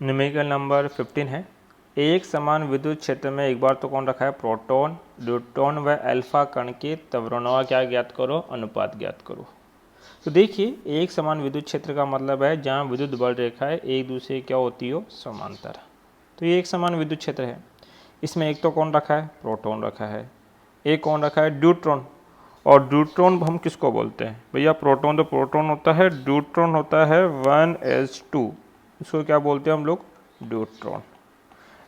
Numerical number 15 है। एक समान विद्युत क्षेत्र में एक बार तो कौन रखा है, प्रोटॉन, न्यूट्रॉन व अल्फा कण के त्वरणों का क्या ज्ञात करो, अनुपात ज्ञात करो। तो देखिए एक समान विद्युत क्षेत्र का मतलब है जहाँ विद्युत बल रेखाएं एक दूसरे क्या होती हो, समांतर। तो ये एक समान विद्युत क्षेत्र है। इसमें एक तो कौन रखा है, प्रोटॉन रखा है, एक कौन रखा है, न्यूट्रॉन। और न्यूट्रॉन हम किसको बोलते हैं भैया, प्रोटॉन तो प्रोटॉन होता है, न्यूट्रॉन होता है 1s2, इसको क्या बोलते हैं हम लोग, न्यूट्रॉन।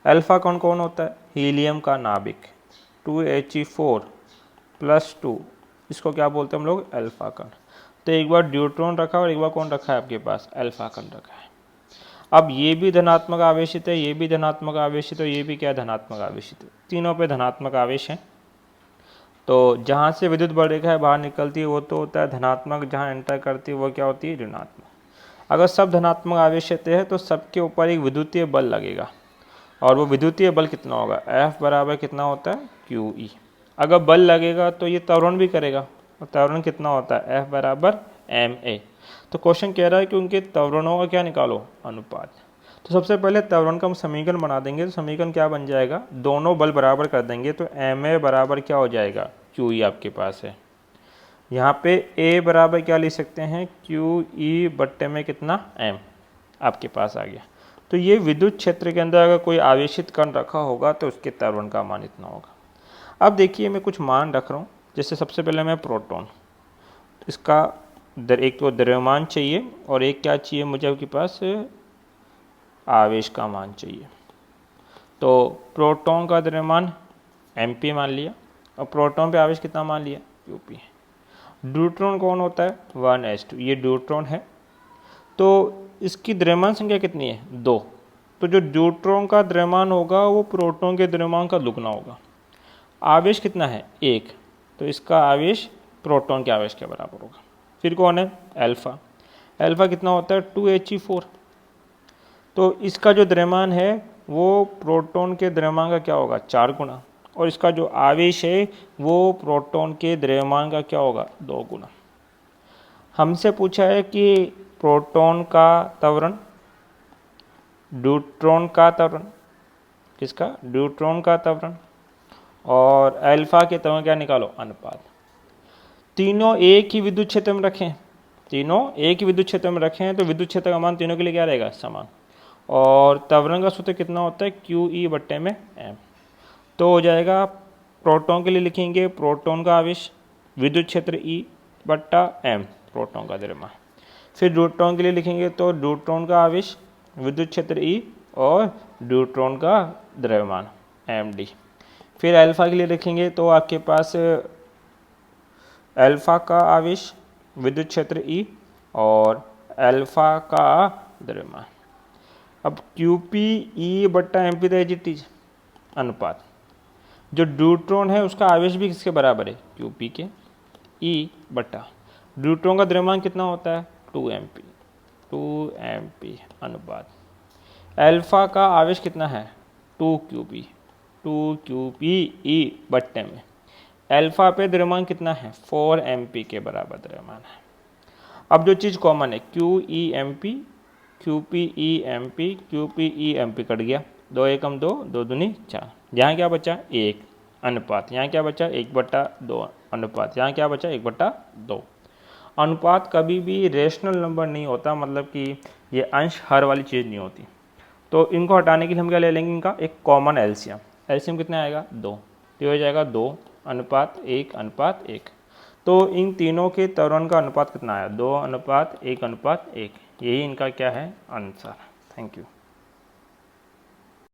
अल्फा कण कौन होता है, हीलियम का नाभिक 2He4 + 2, इसको क्या बोलते हैं हम लोग, अल्फा कण। तो एक बार न्यूट्रॉन रखा और एक बार कौन रखा है आपके पास, अल्फा कण रखा है। अब ये भी धनात्मक आवेशित है, ये भी धनात्मक आवेशित है, ये भी क्या धनात्मक आवेशित है, तीनों पे धनात्मक आवेश है। तो जहाँ से विद्युत बल रेखा बाहर निकलती है वो तो होता है धनात्मक, जहाँ एंटर करती है वो क्या होती है, ऋणात्मक। अगर सब धनात्मक आवेशित है तो सबके ऊपर एक विद्युतीय बल लगेगा, और वो विद्युतीय बल कितना होगा, F बराबर कितना होता है, QE। अगर बल लगेगा तो ये त्वरण भी करेगा, और त्वरण कितना होता है, F बराबर ma। तो क्वेश्चन कह रहा है कि उनके त्वरणों का क्या निकालो, अनुपात। तो सबसे पहले त्वरण का हम समीकरण बना देंगे। तो समीकरण क्या बन जाएगा, दोनों बल बराबर कर देंगे तो ma बराबर क्या हो जाएगा, QE आपके पास है। यहाँ पे A बराबर क्या लिख सकते हैं, QE बट्टे में कितना, m आपके पास आ गया। तो ये विद्युत क्षेत्र के अंदर अगर कोई आवेशित कण रखा होगा तो उसके त्वरण का मान इतना होगा। अब देखिए मैं कुछ मान रख रहा हूँ, जैसे सबसे पहले मैं प्रोटॉन, इसका एक तो द्रव्यमान चाहिए और एक क्या चाहिए मुझे आपके पास, आवेश का मान चाहिए। तो प्रोटॉन का द्रव्यमान mp मान लिया, और प्रोटॉन पे आवेश कितना मान लिया, q p। न्यूट्रॉन कौन होता है, 1s2, ये न्यूट्रॉन है। तो इसकी द्रव्यमान संख्या कितनी है, 2। तो जो न्यूट्रॉन का द्रव्यमान होगा वो प्रोटॉन के द्रव्यमान का दुगना होगा। आवेश कितना है, 1, तो इसका आवेश प्रोटॉन के आवेश के बराबर होगा। फिर कौन है, अल्फा। अल्फा कितना होता है, 2He4। तो इसका जो द्रव्यमान है वो प्रोटॉन के द्रव्यमान का क्या होगा, 4 गुना, और इसका जो आवेश है वो प्रोटॉन के द्रव्यमान का क्या होगा, 2 गुना। हमसे पूछा है कि प्रोटॉन का त्वरण, न्यूट्रॉन का त्वरण, किसका, न्यूट्रॉन का त्वरण, और अल्फा के त्वरण क्या निकालो, अनुपात। तीनों एक ही विद्युत क्षेत्र में रखें, तीनों एक ही विद्युत क्षेत्र में रखें तो विद्युत क्षेत्र का मान तीनों के लिए क्या रहेगा, समान। और त्वरण का सूत्र कितना होता है, QE बट्टे में m। तो हो जाएगा, प्रोटॉन के लिए लिखेंगे प्रोटॉन का आवेश, विद्युत क्षेत्र E बट्टा m, प्रोटॉन का द्रव्यमान। फिर न्यूट्रॉन के लिए लिखेंगे तो न्यूट्रॉन का आवेश, विद्युत क्षेत्र E और न्यूट्रॉन का द्रव्यमान md। फिर अल्फा के लिए लिखेंगे तो आपके पास अल्फा का आवेश, विद्युत क्षेत्र E और अल्फा का द्रव्यमान। अब QPE बट्टा MP तो एज अनुपात। जो न्यूट्रॉन है उसका आवेश भी किसके बराबर है, QP के, E बट्टा न्यूट्रॉन का द्रव्यमान कितना होता है, 2MP अनुपात। अल्फा का आवेश कितना है, 2QPE बट्टे में अल्फा पे द्रव्यमान कितना है, 4MP के बराबर द्रव्यमान है। अब जो चीज़ कॉमन है, QEMP, QPEMP, QPEMP कट गया, 2 एकम 2, 2 दूनी 4, यहाँ क्या बचा, 1 अनुपात, यहाँ क्या बचा, 1/2 अनुपात, यहाँ क्या बचा, 1/2। अनुपात कभी भी रेशनल नंबर नहीं होता, मतलब कि ये अंश हर वाली चीज़ नहीं होती। तो इनको हटाने के लिए हम क्या ले लेंगे, इनका एक कॉमन एलसीएम। एलसीएम कितना आएगा, 2, तो हो जाएगा 2:1:1। तो इन तीनों के त्वरण का अनुपात कितना आया, 2:1:1। यही इनका क्या है, आंसर। Thank you.